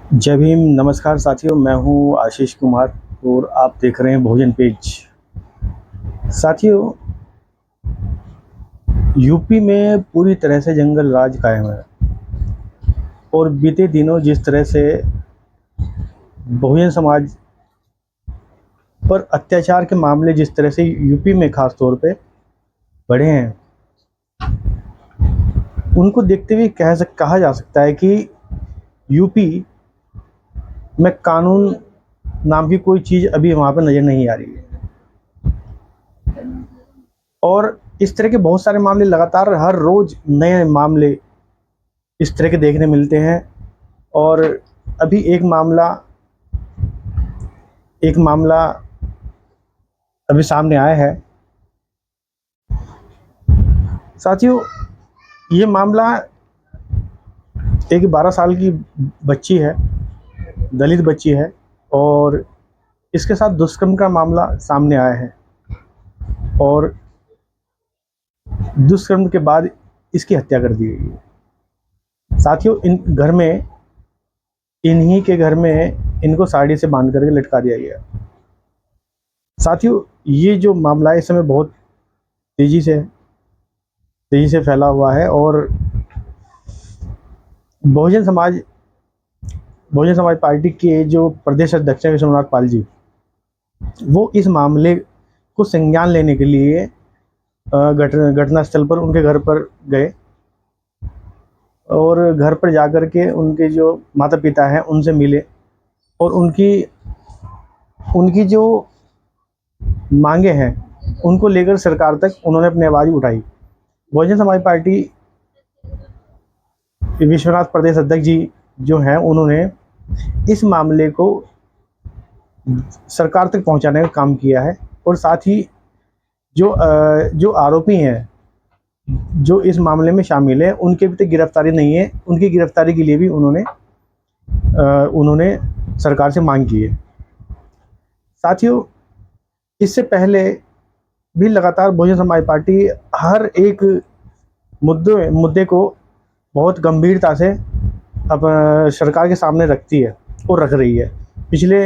जय भीम। नमस्कार साथियों, मैं हूं आशीष कुमार और आप देख रहे हैं भोजन पेज। साथियों, यूपी में पूरी तरह से जंगल राज कायम है और बीते दिनों जिस तरह से बहुजन समाज पर अत्याचार के मामले जिस तरह से यूपी में खास तौर पे बढ़े हैं, उनको देखते हुए कहा जा सकता है कि यूपी में कानून नाम की कोई चीज़ अभी वहाँ पर नज़र नहीं आ रही है। और इस तरह के बहुत सारे मामले लगातार हर रोज़ नए मामले इस तरह के देखने मिलते हैं। और अभी एक मामला अभी सामने आया है। साथियों, ये मामला एक 12 साल की बच्ची है, दलित बच्ची है, और इसके साथ दुष्कर्म का मामला सामने आया है। और दुष्कर्म के बाद इसकी हत्या कर दी गई है। साथियों, इन्हीं के घर में इनको साड़ी से बांध करके लटका दिया गया। साथियों, ये जो मामला है इस समय बहुत तेज़ी से फैला हुआ है और बहुजन समाज पार्टी के जो प्रदेश अध्यक्ष हैं विश्वनाथ पाल जी, वो इस मामले को संज्ञान लेने के लिए घटनास्थल पर उनके घर पर गए और घर पर जाकर के उनके जो माता पिता हैं उनसे मिले और उनकी उनकी जो मांगे हैं उनको लेकर सरकार तक उन्होंने अपनी आवाज़ उठाई। बहुजन समाज पार्टी विश्वनाथ प्रदेश अध्यक्ष जी जो हैं, उन्होंने इस मामले को सरकार तक पहुंचाने का काम किया है। और साथ ही जो आरोपी हैं जो इस मामले में शामिल है उनके भी तक गिरफ्तारी नहीं है। उनकी गिरफ्तारी के लिए भी उन्होंने सरकार से मांग की है। साथियों, इससे पहले भी लगातार बहुजन समाज पार्टी हर एक मुद्दे को बहुत गंभीरता से अब सरकार के सामने रखती है और रख रही है। पिछले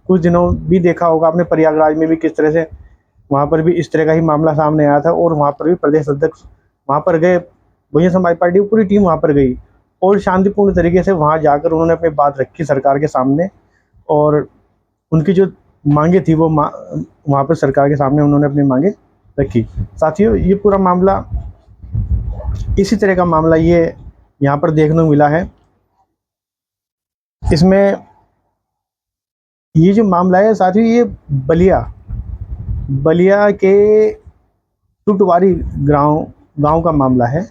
कुछ दिनों भी देखा होगा आपने, प्रयागराज में भी किस तरह से वहाँ पर भी इस तरह का ही मामला सामने आया था और वहाँ पर भी प्रदेश अध्यक्ष वहाँ पर गए, बहुजन समाज पार्टी की पूरी टीम वहाँ पर गई और शांतिपूर्ण तरीके से वहाँ जाकर उन्होंने अपनी बात रखी सरकार के सामने। और उनकी जो मांगे थी वो वहाँ पर सरकार के सामने उन्होंने अपनी मांगे रखी। साथियों, ये पूरा मामला इसी तरह का मामला ये यहाँ पर देखने को मिला है। इसमें ये जो मामला है साथियों, ये बलिया के टुटवारी गांव का मामला है,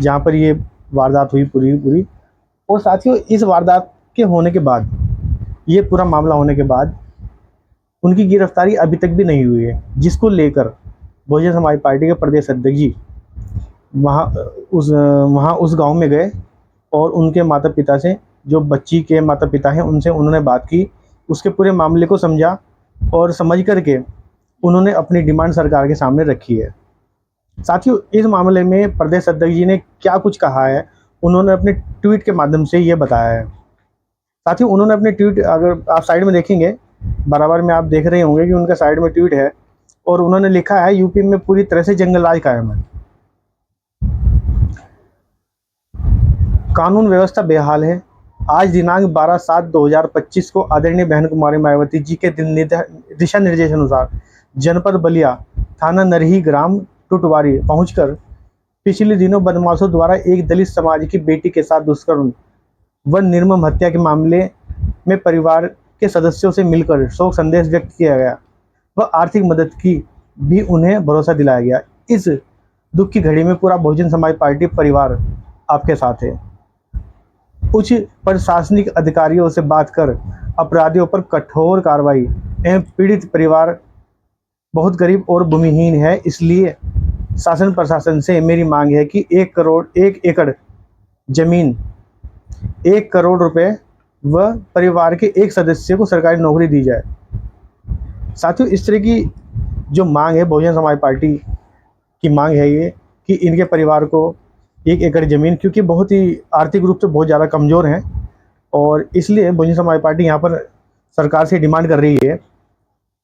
जहाँ पर ये वारदात हुई पूरी। और साथियों, इस वारदात के होने के बाद, ये पूरा मामला होने के बाद उनकी गिरफ्तारी अभी तक भी नहीं हुई है, जिसको लेकर बहुजन समाज पार्टी के प्रदेश अध्यक्ष जी वहाँ उस गांव में गए और उनके माता पिता से, जो बच्ची के माता पिता हैं, उनसे उन्होंने बात की, उसके पूरे मामले को समझा और समझ करके उन्होंने अपनी डिमांड सरकार के सामने रखी है। साथियों, इस मामले में प्रदेश अध्यक्ष जी ने क्या कुछ कहा है, उन्होंने अपने ट्वीट के माध्यम से ये बताया है। साथियों, उन्होंने अपने ट्वीट, अगर आप साइड में देखेंगे बराबर में, आप देख रहे होंगे कि उनका साइड में ट्वीट है और उन्होंने लिखा है, यूपी में पूरी तरह से जंगल राज कायम है, कानून व्यवस्था बेहाल है। आज दिनांक 12/7/2025 को आदरणीय बहन कुमारी मायावती जी के दिशा निर्देश अनुसार जनपद बलिया, थाना नरही, ग्राम टुटवारी पहुंचकर पिछले दिनों बदमाशों द्वारा एक दलित समाज की बेटी के साथ दुष्कर्म व निर्मम हत्या के मामले में परिवार के सदस्यों से मिलकर शोक संदेश व्यक्त किया गया व आर्थिक मदद की भी उन्हें भरोसा दिलाया गया। इस दुख की घड़ी में पूरा बहुजन समाज पार्टी परिवार आपके साथ है। उच्च प्रशासनिक अधिकारियों से बात कर अपराधियों पर कठोर कार्रवाई एवं पीड़ित परिवार बहुत गरीब और भूमिहीन है, इसलिए शासन प्रशासन से मेरी मांग है कि 1 एकड़ जमीन, 1 करोड़ रुपए व परिवार के एक सदस्य को सरकारी नौकरी दी जाए। साथियों, इस तरह की जो मांग है बहुजन समाज पार्टी की मांग है ये, कि इनके परिवार को 1 एकड़ ज़मीन, क्योंकि बहुत ही आर्थिक रूप से बहुत ज़्यादा कमज़ोर हैं, और इसलिए बहुजन समाज पार्टी यहाँ पर सरकार से डिमांड कर रही है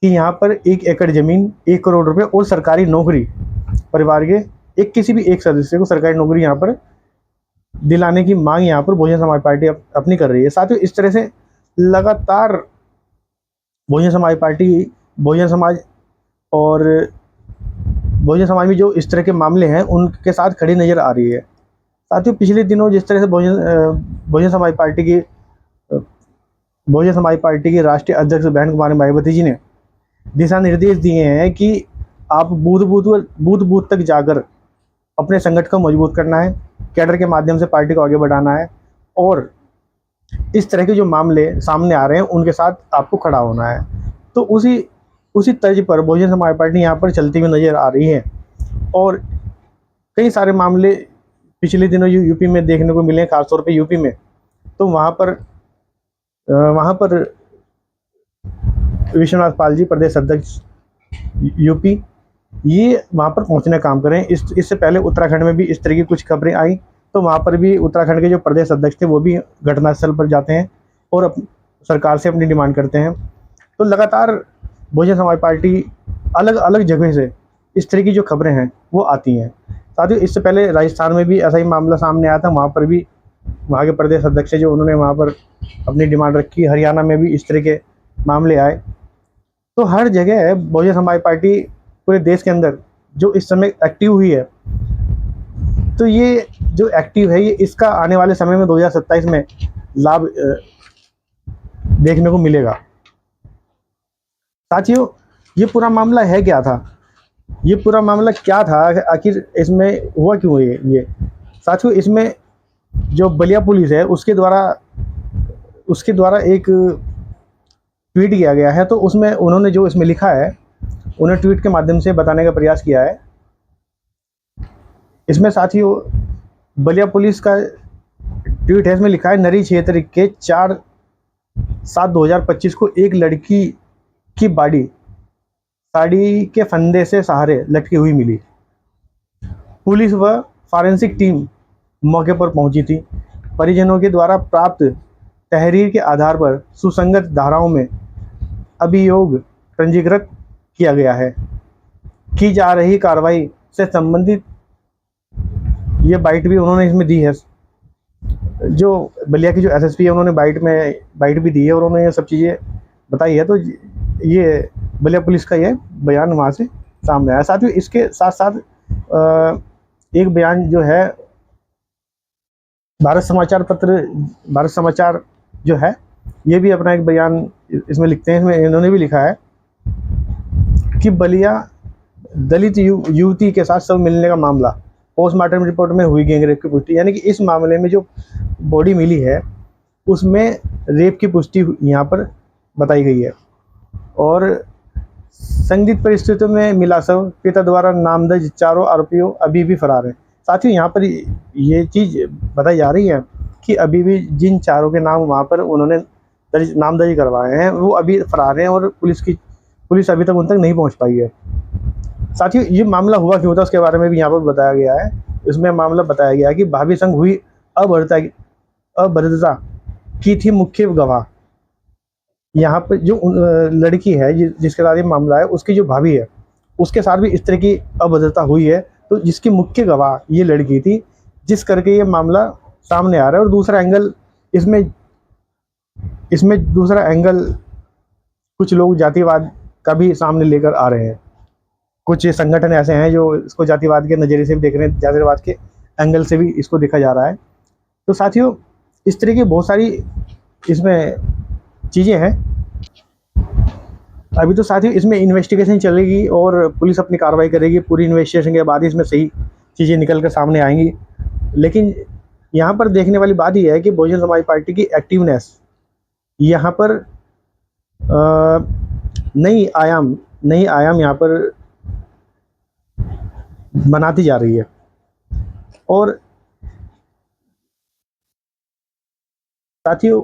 कि यहाँ पर 1 एकड़ ज़मीन, 1 करोड़ रुपए और सरकारी नौकरी, परिवार के एक किसी भी एक सदस्य को सरकारी नौकरी यहाँ पर दिलाने की मांग यहाँ पर बहुजन समाज पार्टी अपनी कर रही है। साथियों, इस तरह से लगातार बहुजन समाज पार्टी, बहुजन समाज और बहुजन समाज में जो इस तरह के मामले हैं उनके साथ खड़ी नज़र आ रही है। साथियों, पिछले दिनों जिस तरह से बहुजन समाज पार्टी की बहुजन समाज पार्टी की राष्ट्रीय अध्यक्ष बहन कुमारी मायावती जी ने दिशा निर्देश दिए हैं कि आप बूथ बूथ तक जाकर अपने संगठन को मजबूत करना है, कैडर के माध्यम से पार्टी को आगे बढ़ाना है और इस तरह के जो मामले सामने आ रहे हैं उनके साथ आपको खड़ा होना है। तो उसी तर्ज पर बहुजन समाज पार्टी यहाँ पर चलती हुई नज़र आ रही है और कई सारे मामले पिछले दिनों यूपी में देखने को मिले हैं, खासतौर पे यूपी में। तो वहाँ पर विश्वनाथ पाल जी, प्रदेश अध्यक्ष यूपी, ये वहाँ पर पहुँचने का काम करें। इससे पहले उत्तराखंड में भी इस तरह की कुछ खबरें आई, तो वहाँ पर भी उत्तराखंड के जो प्रदेश अध्यक्ष थे वो भी घटनास्थल पर जाते हैं और सरकार से अपनी डिमांड करते हैं। तो लगातार बहुजन समाज पार्टी अलग अलग जगह से इस तरह की जो खबरें हैं वो आती हैं। साथियों, इससे पहले राजस्थान में भी ऐसा ही मामला सामने आया था, वहाँ पर भी वहाँ के प्रदेश अध्यक्ष जो उन्होंने वहाँ पर अपनी डिमांड रखी। हरियाणा में भी इस तरह के मामले आए। तो हर जगह बहुजन समाज पार्टी पूरे देश के अंदर जो इस समय एक्टिव हुई है, तो ये जो एक्टिव है ये इसका आने वाले समय में 2027 में लाभ देखने को मिलेगा। साथियों, ये पूरा मामला है क्या था, ये पूरा मामला क्या था, आखिर इसमें हुआ क्यों ये। साथियों, इसमें जो बलिया पुलिस है उसके द्वारा एक ट्वीट किया गया है। तो उसमें उन्होंने जो इसमें लिखा है, उन्हें ट्वीट के माध्यम से बताने का प्रयास किया है। इसमें साथियों बलिया पुलिस का ट्वीट है, इसमें लिखा है, नरी क्षेत्र के 4/7/2025 को एक लड़की की बॉडी साड़ी के फंदे से सहारे लटकी हुई मिली। पुलिस व फॉरेंसिक टीम मौके पर पहुंची थी। परिजनों के द्वारा प्राप्त तहरीर के आधार पर सुसंगत धाराओं में अभियोग पंजीकृत किया गया है। की जा रही कार्रवाई से संबंधित ये बाइट भी उन्होंने इसमें दी है। जो बलिया की जो एसएसपी है उन्होंने बाइट भी दी है और उन्होंने ये सब चीज़ें बताई है। तो ये बलिया पुलिस का ये बयान वहाँ से सामने आया। साथ ही इसके साथ साथ एक बयान जो है भारत समाचार जो है ये भी अपना एक बयान इसमें लिखते हैं। इसमें इन्होंने भी लिखा है कि बलिया दलित युवती के साथ शव मिलने का मामला, पोस्टमार्टम रिपोर्ट में हुई गैंगरेप की पुष्टि। यानी कि इस मामले में जो बॉडी मिली है उसमें रेप की पुष्टि यहाँ पर बताई गई है और संदिग्ध परिस्थितियों में मिला शव, पिता द्वारा नामदर्ज चारों आरोपियों अभी भी फरार हैं। साथ ही यहाँ पर ये चीज़ बताई जा रही है कि अभी भी जिन चारों के नाम वहाँ पर उन्होंने नामदर्ज करवाए हैं वो अभी फरार हैं और पुलिस अभी तक उन तक नहीं पहुँच पाई है। साथियों, ये मामला हुआ क्यों था उसके बारे में भी यहाँ पर बताया गया है। इसमें मामला बताया गया है कि भाभी संग हुई अभद्रता की थी मुख्य गवाह। यहाँ पर जो लड़की है जिसके साथ ये मामला है, उसकी जो भाभी है उसके साथ भी इस तरह की अभद्रता हुई है। तो जिसकी मुख्य गवाह ये लड़की थी, जिस करके ये मामला सामने आ रहा है। और दूसरा एंगल कुछ लोग जातिवाद का भी सामने लेकर आ रहे हैं। कुछ संगठन ऐसे हैं जो इसको जातिवाद के नज़रिए से भी देख रहे हैं, जातिवाद के एंगल से भी इसको देखा जा रहा है। तो साथियों, इस तरह की बहुत सारी इसमें चीज़ें हैं। अभी तो साथियों इसमें इन्वेस्टिगेशन चलेगी और पुलिस अपनी कार्रवाई करेगी। पूरी इन्वेस्टिगेशन के बाद इसमें सही चीज़ें निकल कर सामने आएंगी। लेकिन यहाँ पर देखने वाली बात यह है कि बहुजन समाज पार्टी की एक्टिवनेस यहाँ पर नई आयाम यहाँ पर बनाती जा रही है। और साथियों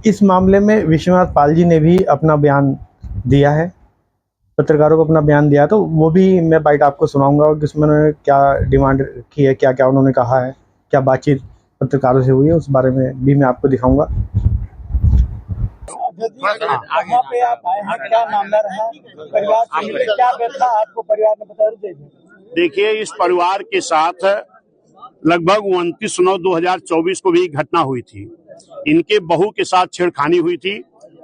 इस मामले में विश्वनाथ पाल जी ने भी अपना बयान दिया है। पत्रकारों को अपना बयान दिया, तो वो भी मैं बाइट आपको सुनाऊंगा कि उसमें उन्होंने क्या डिमांड की है, क्या क्या उन्होंने कहा है, क्या बातचीत पत्रकारों से हुई है, उस बारे में भी मैं आपको दिखाऊंगा। कहाँ पे आप आए हैं, क्या मामला रहा, परिवार से मिले, क्या व्यथा आपको परिवार ने बताया? देखिए, इस परिवार के साथ लगभग 29/9/2024 को भी एक घटना हुई थी। इनके बहू के साथ छेड़खानी हुई थी,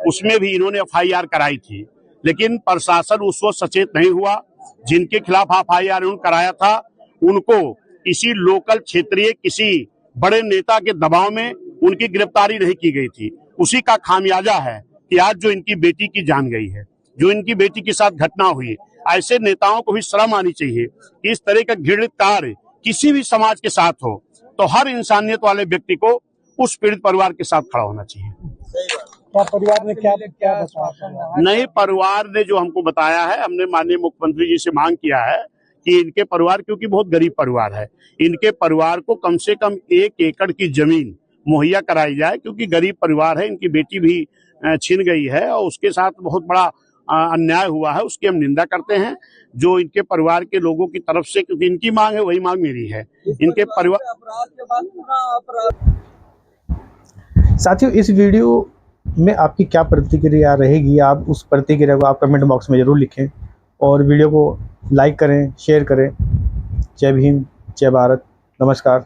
उसमें भी इन्होंने FIR कराई थी, लेकिन प्रशासन उस वक्त सचेत नहीं हुआ। जिनके खिलाफ FIR उन्होंने कराया था, उनको किसी लोकल क्षेत्रीय किसी बड़े नेता के दबाव में उनकी गिरफ्तारी नहीं की गई थी। उसी का खामियाजा है कि आज जो इनकी बेटी की जान गई है, जो इनकी बेटी के साथ घटना हुई। ऐसे नेताओं को भी शर्म आनी चाहिए कि इस तरह का घृणित कार्य किसी भी समाज के साथ हो तो हर इंसानियत वाले व्यक्ति को उस पीड़ित परिवार के साथ खड़ा होना चाहिए। क्या परिवार ने क्या बताया? नहीं, परिवार ने जो हमको बताया है, हमने माननीय मुख्यमंत्री जी से मांग किया है कि इनके परिवार, क्योंकि बहुत गरीब परिवार है, इनके परिवार को कम से कम 1 एकड़ की जमीन मुहैया कराई जाए, क्योंकि गरीब परिवार है। इनकी बेटी भी छिन गई है और उसके साथ बहुत बड़ा अन्याय हुआ है, उसकी हम निंदा करते हैं। जो इनके परिवार के लोगों की तरफ से, क्योंकि इनकी मांग है वही मांग मेरी है। इनके परिवार साथियों, इस वीडियो में आपकी क्या प्रतिक्रिया रहेगी, आप उस प्रतिक्रिया को आप कमेंट बॉक्स में ज़रूर लिखें और वीडियो को लाइक करें, शेयर करें। जय भीम, जय भारत, नमस्कार।